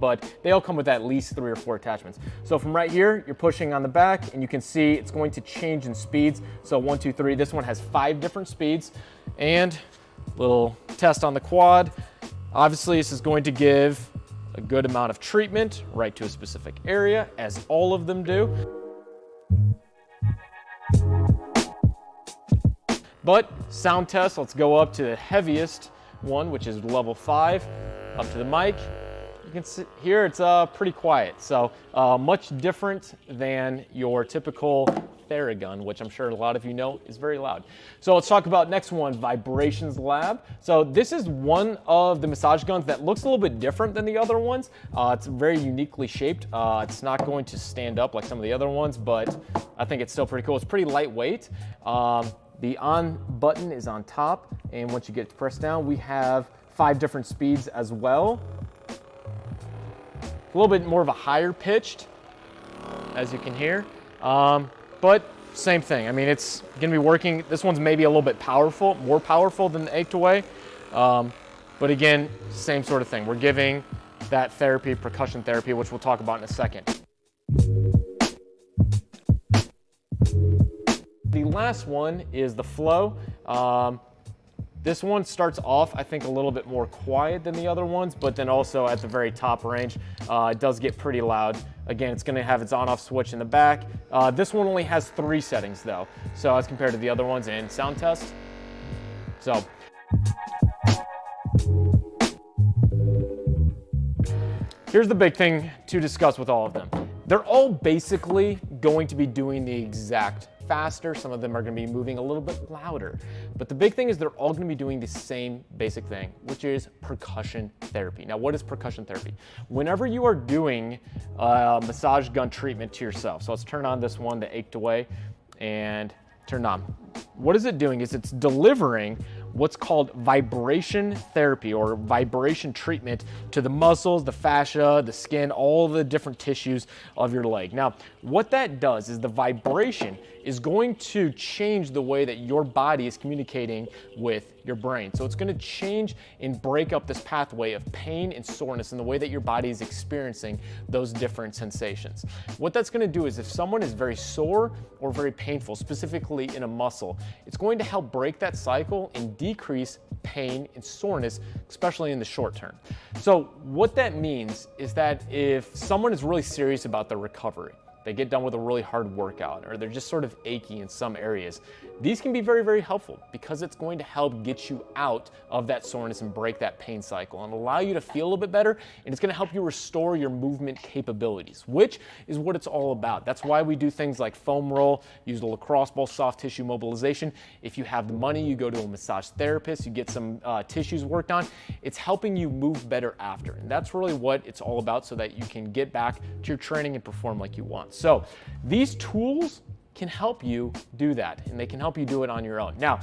but they all come with at least 3 or 4 attachments. So from right here, you're pushing on the back and you can see it's going to change in speeds. So 1, 2, 3, this one has 5 different speeds. And little test on the quad. Obviously, this is going to give a good amount of treatment right to a specific area, as all of them do. But sound test, let's go up to the heaviest one, which is level 5, up to the mic. You can see here it's pretty quiet, so much different than your typical Theragun, which I'm sure a lot of you know is very loud. So let's talk about next one, Vibrations Lab. So this is one of the massage guns that looks a little bit different than the other ones. It's very uniquely shaped. It's not going to stand up like some of the other ones, but I think it's still pretty cool. It's pretty lightweight. The on button is on top, and once you get to press down, we have 5 different speeds as well. A little bit more of a higher pitched, as you can hear, but same thing. I mean, it's gonna be working. This one's maybe a little bit powerful, more powerful than the Ached Away, but again, same sort of thing. We're giving that therapy, percussion therapy, which we'll talk about in a second. The last one is the Flow. This one starts off, I think, a little bit more quiet than the other ones, but then also at the very top range, it does get pretty loud. Again, it's gonna have its on-off switch in the back. This one only has 3 settings though, so as compared to the other ones in sound test. So. Here's the big thing to discuss with all of them. They're all basically going to be doing the exact faster. Some of them are going to be moving a little bit louder. But the big thing is they're all going to be doing the same basic thing, which is percussion therapy. Now, what is percussion therapy? Whenever you are doing massage gun treatment to yourself, so let's turn on this one, the Ached Away, and turn on. What is it doing is it's delivering what's called vibration therapy or vibration treatment to the muscles, the fascia, the skin, all the different tissues of your leg. Now, what that does is the vibration is going to change the way that your body is communicating with your brain. So it's going to change and break up this pathway of pain and soreness in the way that your body is experiencing those different sensations. What that's going to do is if someone is very sore or very painful, specifically in a muscle, it's going to help break that cycle and decrease pain and soreness, especially in the short term. So what that means is that if someone is really serious about their recovery, they get done with a really hard workout, or they're just sort of achy in some areas, these can be very, very helpful because it's going to help get you out of that soreness and break that pain cycle and allow you to feel a little bit better, and it's going to help you restore your movement capabilities, which is what it's all about. That's why we do things like foam roll, use the lacrosse ball, soft tissue mobilization. If you have the money, you go to a massage therapist, you get some tissues worked on. It's helping you move better after, and that's really what it's all about so that you can get back to your training and perform like you want. So these tools can help you do that, and they can help you do it on your own. Now,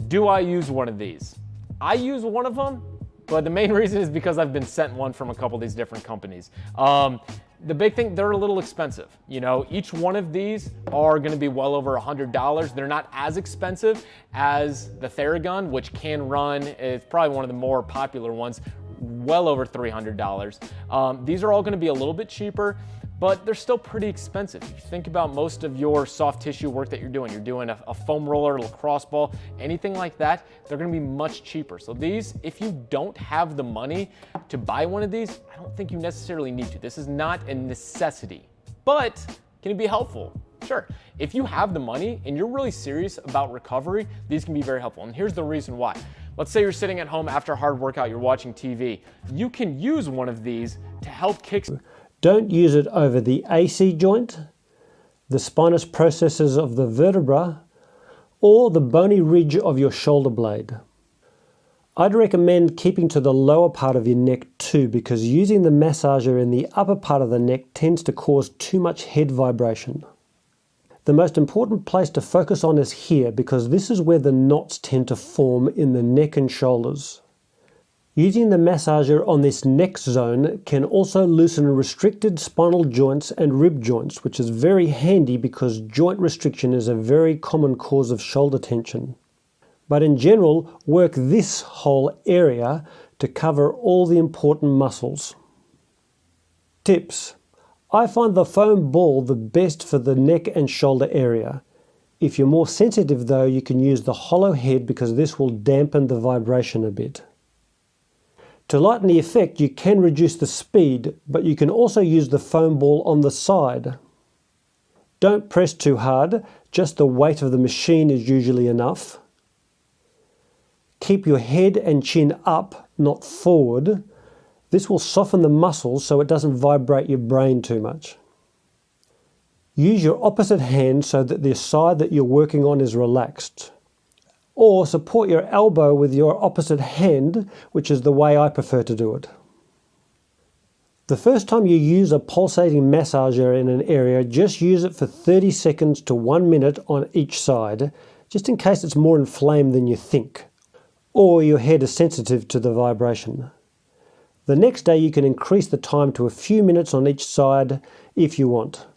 do I use one of these? I use one of them, but the main reason is because I've been sent one from a couple of these different companies. The big thing, they're a little expensive. You know, each one of these are gonna be well over $100. They're not as expensive as the Theragun, which can run, it's probably one of the more popular ones, well over $300. These are all gonna be a little bit cheaper, but they're still pretty expensive. If you think about most of your soft tissue work that you're doing a foam roller, lacrosse ball, anything like that, they're gonna be much cheaper. So these, if you don't have the money to buy one of these, I don't think you necessarily need to. This is not a necessity, but can it be helpful? Sure. If you have the money and you're really serious about recovery, these can be very helpful. And here's the reason why. Let's say you're sitting at home after a hard workout, you're watching TV. You can use one of these to help kick. Don't use it over the AC joint, the spinous processes of the vertebra, or the bony ridge of your shoulder blade. I'd recommend keeping to the lower part of your neck too, because using the massager in the upper part of the neck tends to cause too much head vibration. The most important place to focus on is here, because this is where the knots tend to form in the neck and shoulders. Using the massager on this neck zone can also loosen restricted spinal joints and rib joints, which is very handy because joint restriction is a very common cause of shoulder tension. But in general, work this whole area to cover all the important muscles. Tips. I find the foam ball the best for the neck and shoulder area. If you're more sensitive though, you can use the hollow head because this will dampen the vibration a bit. To lighten the effect, you can reduce the speed, but you can also use the foam ball on the side. Don't press too hard, just the weight of the machine is usually enough. Keep your head and chin up, not forward. This will soften the muscles so it doesn't vibrate your brain too much. Use your opposite hand so that the side that you're working on is relaxed. Or support your elbow with your opposite hand, which is the way I prefer to do it. The first time you use a pulsating massager in an area, just use it for 30 seconds to 1 minute on each side, just in case it's more inflamed than you think, or your head is sensitive to the vibration. The next day you can increase the time to a few minutes on each side if you want.